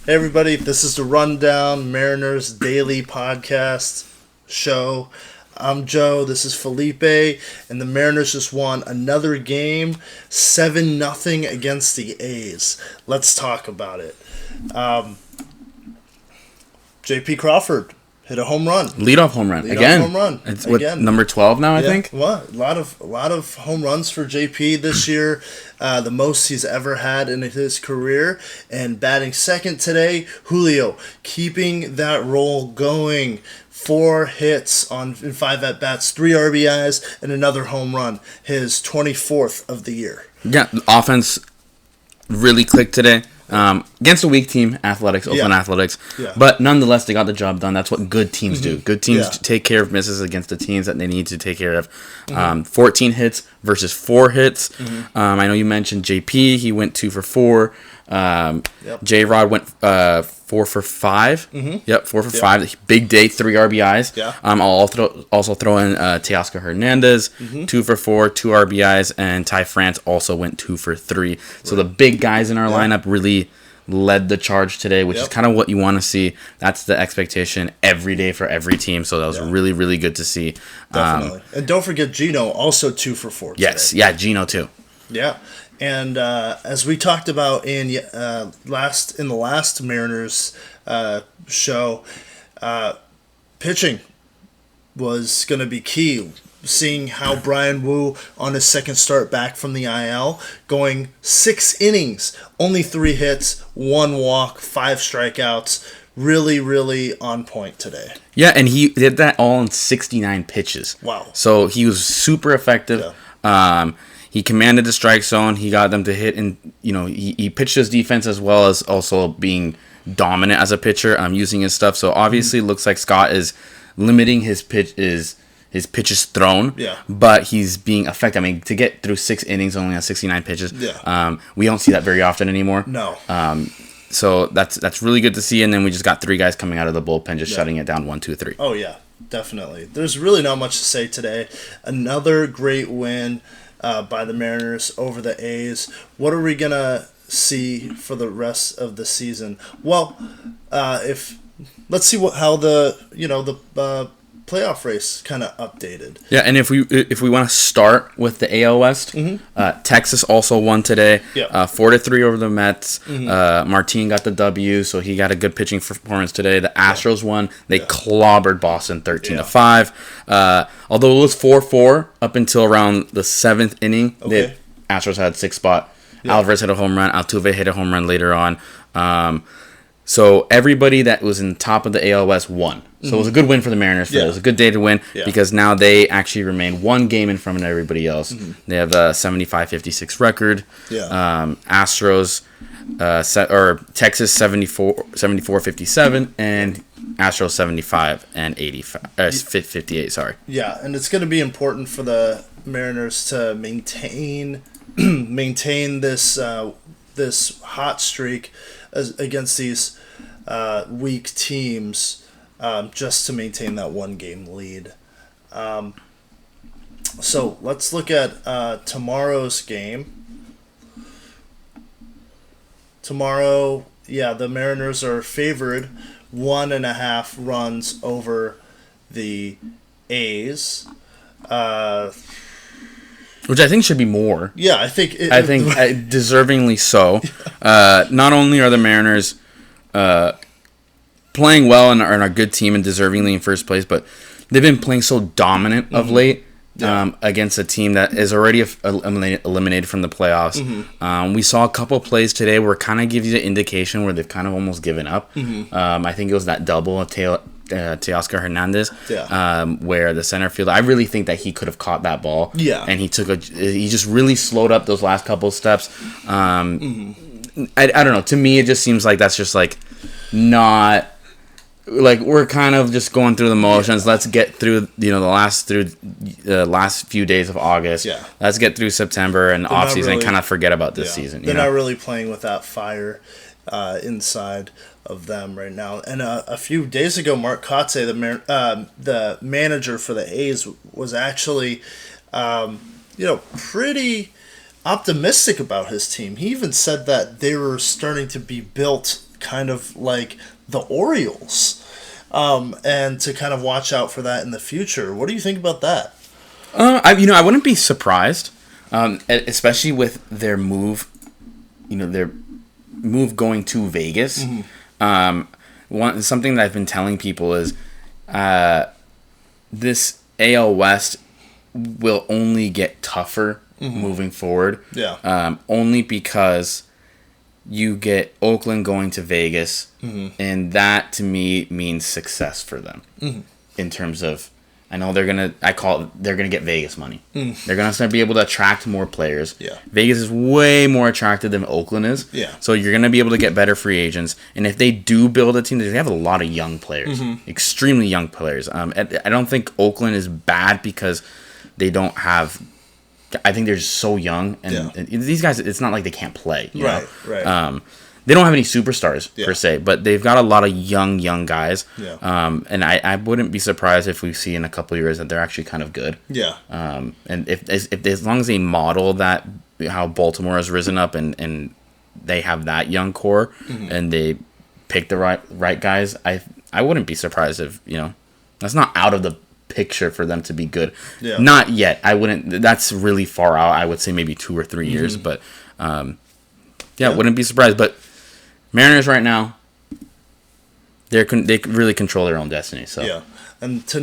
Hey everybody, this is the Rundown Mariners Daily Podcast show. I'm Joe, this is Felipe, and the Mariners just won another game, 7-0 against the A's. Let's talk about it. J.P. Crawford hit a home run. Leadoff home run. Again. Home run. It's number 12 now, I think? Well, a lot of home runs for JP this year. The most he's ever had in his career. And batting second today, Julio, keeping that roll going. 4 hits in 5 at-bats, 3 RBIs, and another home run. His 24th of the year. Yeah, the offense really clicked today. Against a weak team, Oakland Athletics. Yeah. But nonetheless, they got the job done. That's what good teams do. Good teams take care of misses against the teams that they need to take care of. 14 hits versus 4 hits. I know you mentioned JP. He went 2 for 4. J-Rod went 4 for 5. 4 for 5. Big day, 3 RBIs. Yeah. I'll also throw in Teoscar Hernandez, 2 for 4, 2 RBIs, and Ty France also went 2 for 3. So the big guys in our lineup really led the charge today, which is kind of what you want to see. That's the expectation every day for every team. So that was really, really good to see. Definitely. And don't forget Gino, also 2 for 4 today. Yes, yeah, Gino too. Yeah. And as we talked about in the last Mariners show, pitching was going to be key. Seeing how Brian Wu on his second start back from the IL, going 6 innings, only 3 hits, 1 walk, 5 strikeouts. Really, really on point today. Yeah, and he did that all in 69 pitches. Wow. So he was super effective. Yeah. He commanded the strike zone. He got them to hit, and he pitched his defense as well as also being dominant as a pitcher, using his stuff. So obviously, it looks like Scott is limiting his pitches thrown. Yeah. But he's being effective. I mean, to get through 6 innings only on 69 pitches. Yeah. We don't see that very often anymore. No. So that's really good to see. And then we just got 3 guys coming out of the bullpen, just shutting it down 1, 2, 3. Oh yeah, definitely. There's really not much to say today. Another great win by the Mariners over the A's. What are we gonna see for the rest of the season? Well, let's see how the playoff race kind of updated. Yeah, and if we want to start with the AL West, Texas also won today, 4-3 over the Mets. Martin got the W, so he got a good pitching performance today. The Astros won; they clobbered Boston 13-5. Although it was 4-4 up until around the 7th inning, the Astros had 6th spot. Alvarez hit a home run. Altuve hit a home run later on. So everybody that was in top of the AL West won. So it was a good win for the Mariners. It was a good day to win because now they actually remain 1 game in front of everybody else. They have a 75-56 record. Astros or Texas 74-57 and Astros 75 and 58. Sorry. Yeah, and it's going to be important for the Mariners to maintain this this hot streak against these weak teams, just to maintain that 1-game lead. So let's look at tomorrow's game. Tomorrow, the Mariners are favored 1.5 runs over the A's. Which I think should be more. Yeah, I think deservingly so. Not only are the Mariners playing well and are a good team and deservingly in first place, but they've been playing so dominant of late against a team that is already eliminated from the playoffs. We saw a couple plays today where it kind of gives you the indication where they've kind of almost given up. I think it was that double Teoscar Hernandez, where the center fielder, I really think that he could have caught that ball. Yeah. And he just really slowed up those last couple steps. I don't know. To me, it just seems like that's just like not like we're kind of just going through the motions. Let's get through the last few days of August. Yeah. Let's get through September and off season and kind of forget about this season. They're not really playing with that fire inside of them right now. And a few days ago, Mark Kotze, the manager for the A's, was actually pretty optimistic about his team. He even said that they were starting to be built kind of like the Orioles, and to kind of watch out for that in the future. What do you think about that? I wouldn't be surprised, especially with their move. Their move going to Vegas. Something that I've been telling people is, this AL West will only get tougher moving forward. Yeah. Only because you get Oakland going to Vegas, and that to me means success for them in terms of. I know they're gonna get Vegas money. They're gonna start be able to attract more players. Yeah. Vegas is way more attractive than Oakland is. Yeah. So you're gonna be able to get better free agents, and if they do build a team, they have a lot of young players, extremely young players. I don't think Oakland is bad because they don't have. I think they're just so young, and these guys. It's not like they can't play. You know? Right. They don't have any superstars per se, but they've got a lot of young guys. Yeah. And I wouldn't be surprised if we see in a couple of years that they're actually kind of good. Yeah. And if as long as they model that how Baltimore has risen up and they have that young core and they pick the right guys, I wouldn't be surprised if that's not out of the picture for them to be good. Yeah. Not yet. I wouldn't. That's really far out. I would say maybe 2 or 3 years, but wouldn't be surprised. But Mariners right now, they really control their own destiny. So yeah, and to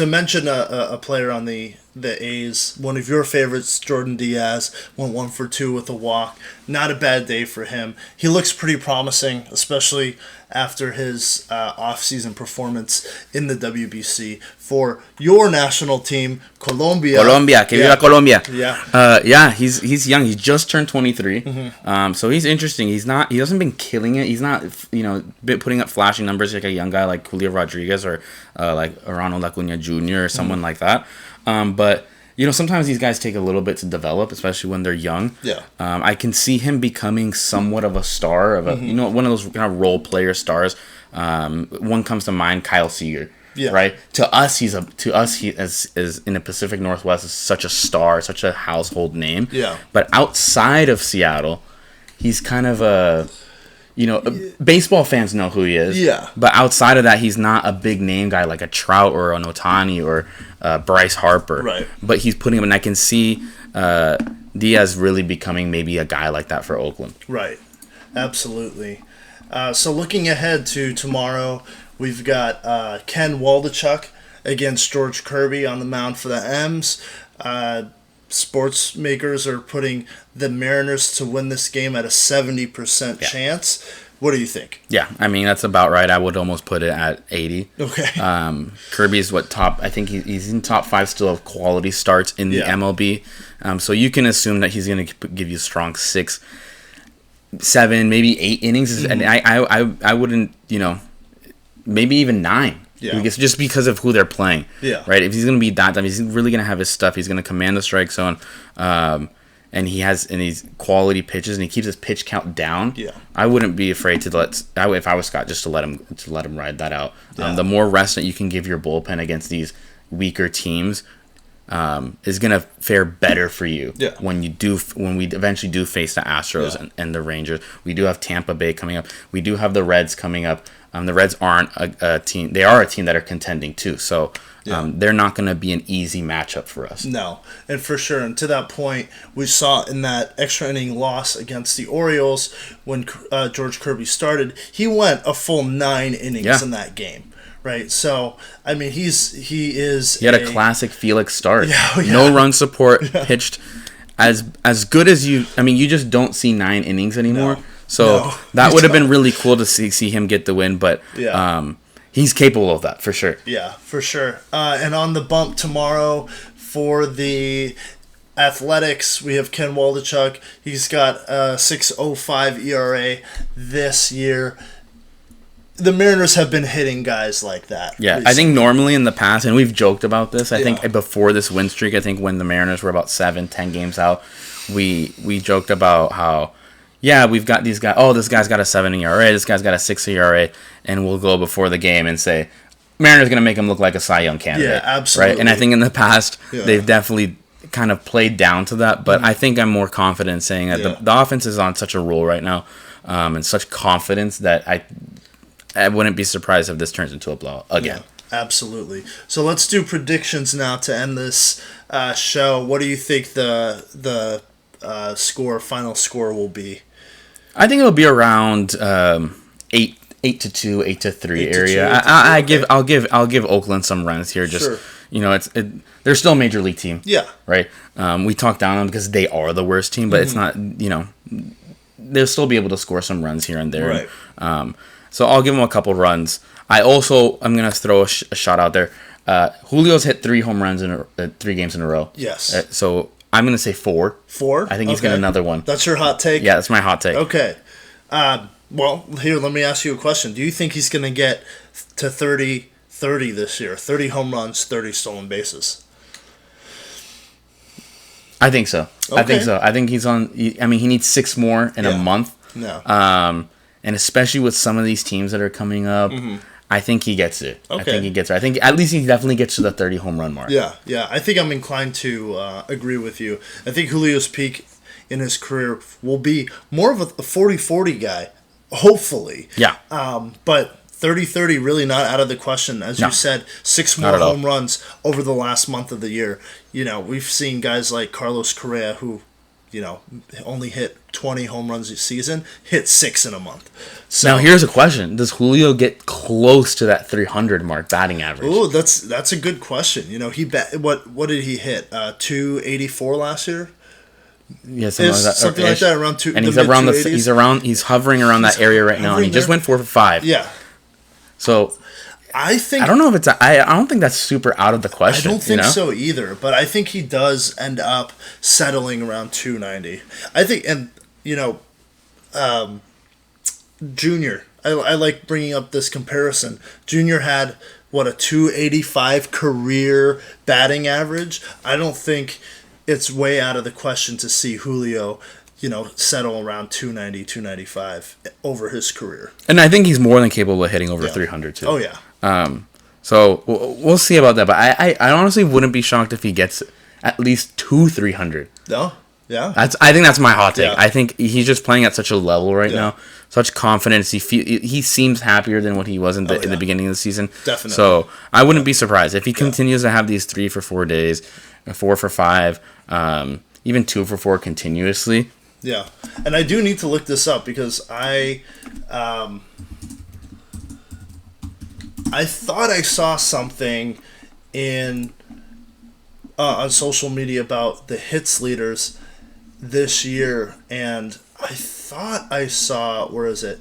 mention a player on the A's, one of your favorites, Jordan Diaz, went 1 for 2 with a walk. Not a bad day for him. He looks pretty promising, especially after his off-season performance in the WBC for your national team, Colombia. Que viva Colombia. Yeah. He's young. He just turned 23. So he's interesting. He hasn't been killing it. He's not putting up flashing numbers like a young guy like Julio Rodriguez or like Ronald Acuna Jr. or someone like that. But sometimes these guys take a little bit to develop, especially when they're young. Yeah. I can see him becoming somewhat of a star, one of those kind of role player stars. One comes to mind, Kyle Seager. Yeah. Right. To us, he is in the Pacific Northwest is such a star, such a household name. Yeah. But outside of Seattle, he's kind of baseball fans know who he is. Yeah. But outside of that, he's not a big name guy like a Trout or an Ohtani or Bryce Harper. Right. But he's putting him, and I can see Diaz really becoming maybe a guy like that for Oakland. Right. Absolutely. So looking ahead to tomorrow, we've got Ken Waldachuk against George Kirby on the mound for the M's. Sports makers are putting the Mariners to win this game at a 70% chance. What do you think? Yeah, I mean, that's about right. I would almost put it at 80. Okay. Kirby's top, I think he's in top 5 still of quality starts in the MLB. So you can assume that he's going to give you a strong 6, 7, maybe 8 innings. And I wouldn't, maybe even 9. Yeah. Just because of who they're playing. Yeah. Right? If he's going to be that, he's really going to have his stuff. He's going to command the strike zone. And he's quality pitches, and he keeps his pitch count down. Yeah. I wouldn't be afraid if I was Scott, just to let him ride that out. Yeah. The more rest that you can give your bullpen against these weaker teams is going to fare better for you. Yeah. When we eventually do face the Astros and the Rangers. We do have Tampa Bay coming up. We do have the Reds coming up. The Reds aren't a team. They are a team that are contending too. So they're not going to be an easy matchup for us. No, and for sure. And to that point, we saw in that extra inning loss against the Orioles when George Kirby started, he went a full 9 innings in that game. Right, so I mean, he had a classic Felix start. Yeah. No run support, pitched as good as you. I mean, you just don't see 9 innings anymore. No. So that would have been really cool to see him get the win, but he's capable of that for sure. Yeah, for sure. And on the bump tomorrow for the Athletics, we have Ken Waldachuk. He's got a 6.05 ERA this year. The Mariners have been hitting guys like that. Yeah, recently. I think normally in the past, and we've joked about this, I think before this win streak, I think when the Mariners were about 7-10 games out, we joked about how, we've got these guys, this guy's got a 7 ERA, this guy's got a 6 ERA, and we'll go before the game and say, Mariners going to make him look like a Cy Young candidate. Yeah, absolutely. Right? And I think in the past, they've definitely kind of played down to that, but I think I'm more confident saying that the offense is on such a roll right now. and such confidence that I wouldn't be surprised if this turns into a blowout again. Yeah, absolutely. So let's do predictions now to end this show. What do you think the final score will be? I think it'll be around 8-2, 8-3 area. I'll give Oakland some runs here. Just sure. They're still a major league team. Yeah. Right. We talk down on them because they are the worst team, but it's not. They'll still be able to score some runs here and there. Right. So I'll give them a couple runs. I'm gonna throw a shot out there. Julio's hit 3 home runs in 3 games in a row. Yes. So I'm gonna say 4. 4. I think he's got another one. That's your hot take. Yeah, that's my hot take. Okay. Well, here, let me ask you a question. Do you think he's going to get to 30 this year? 30 home runs, 30 stolen bases? I think so. Okay. I think so. I think he's on... he needs 6 more in a month. No. And especially with some of these teams that are coming up, I think he gets it. Okay. I think he gets it. I think at least he definitely gets to the 30 home run mark. Yeah. I think I'm inclined to agree with you. I think Julio's peak in his career will be more of a 40-40 guy. Hopefully. Yeah. But 30-30 really not out of the question. As you said, 6 more home runs over the last month of the year. We've seen guys like Carlos Correa who, only hit 20 home runs a season, hit 6 in a month. So, now here's a question. Does Julio get close to that 300 mark batting average? Oh, that's a good question. What did he hit? 284 last year? Yeah, something like that around 2. And he's hovering around that area right now, and he just went 4 for 5. Yeah. So I don't know if it's I don't think that's super out of the question. I don't think so either, but I think he does end up settling around 290. I think, and Junior, I like bringing up this comparison. Junior had a 285 career batting average. I don't think it's way out of the question to see Julio, settle around 290, 295 over his career. And I think he's more than capable of hitting over 300 too. Oh yeah. So we'll see about that, but I honestly wouldn't be shocked if he gets at least 300. No. Yeah. I think that's my hot take. Yeah. I think he's just playing at such a level right now, such confidence. He seems happier than what he was in the beginning of the season. Definitely. So I wouldn't be surprised if he continues to have these 3 for 4 days, 4 for 5, even 2 for 4 continuously. Yeah, and I do need to look this up because I thought I saw something on social media about the hits leaders this year, and I thought I saw, where is it?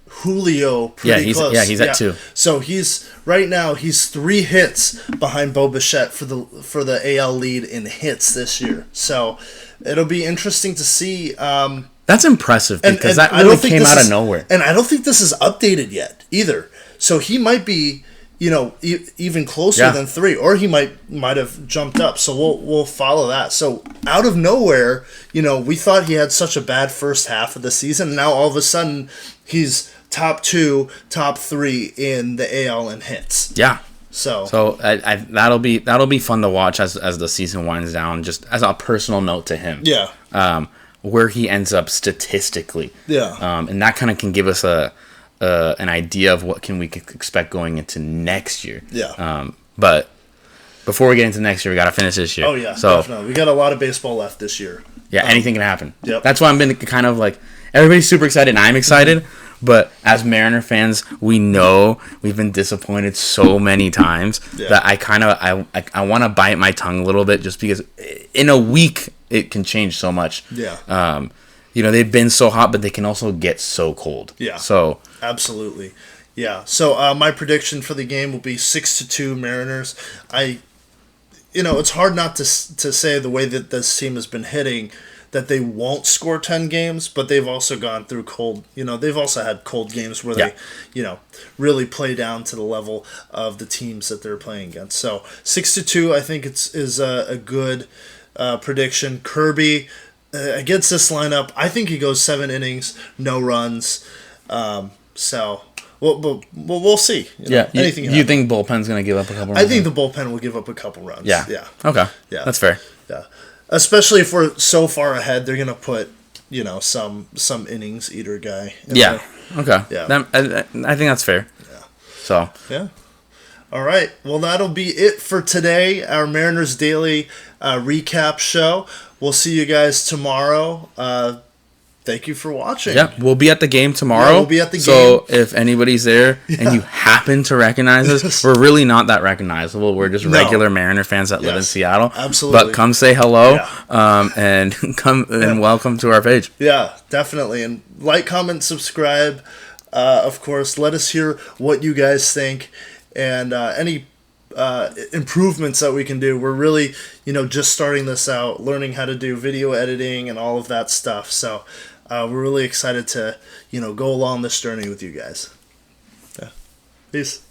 Julio pretty close. He's at 2. So he's 3 hits behind Bo Bichette for the AL lead in hits this year. So it'll be interesting to see. That's impressive because that really came out of nowhere. And I don't think this is updated yet either. So he might be, even closer than 3, or he might have jumped up. So we'll follow that. So out of nowhere, we thought he had such a bad first half of the season, and now all of a sudden he's top 2, top 3 in the AL in hits. Yeah. So that'll be fun to watch as the season winds down. Just as a personal note to him. Yeah. Where he ends up statistically. Yeah. And that kind of can give us an idea of what we expect going into next year. Yeah. But before we get into next year, we got to finish this year. Oh yeah. So definitely, we got a lot of baseball left this year. Yeah. Anything can happen. Yep. That's why I'm been kind of like everybody's super excited and I'm excited. But as Mariner fans, we know we've been disappointed so many times that I want to bite my tongue a little bit just because in a week it can change so much. Yeah. They've been so hot, but they can also get so cold. Yeah. So absolutely. Yeah. So my prediction for the game will be 6-2 Mariners. It's hard not to say the way that this team has been hitting that they won't score 10 games, but they've also gone through cold, they've also had cold games where they, really play down to the level of the teams that they're playing against. So 6-2, I think is a good prediction. Kirby, against this lineup, I think he goes 7 innings, no runs. So we'll see. Anything. You think bullpen's going to give up a couple runs? I think the bullpen will give up a couple runs. Yeah. Okay. Yeah. That's fair. Yeah. Especially if we're so far ahead, they're going to put some innings eater guy. Yeah. Okay. Yeah. I think that's fair. Yeah. So. Yeah. All right. Well, that'll be it for today. Our Mariners Daily recap show. We'll see you guys tomorrow. Thank you for watching. Yeah, we'll be at the game tomorrow. Yeah, we'll be at the game. So if anybody's there and you happen to recognize us, we're really not that recognizable. We're just regular Mariner fans that live in Seattle. Absolutely. But come say hello and come and welcome to our page. Yeah, definitely. And like, comment, subscribe. Of course, let us hear what you guys think and any improvements that we can do. We're really, just starting this out, learning how to do video editing and all of that stuff. So we're really excited to, go along this journey with you guys. Yeah. Peace.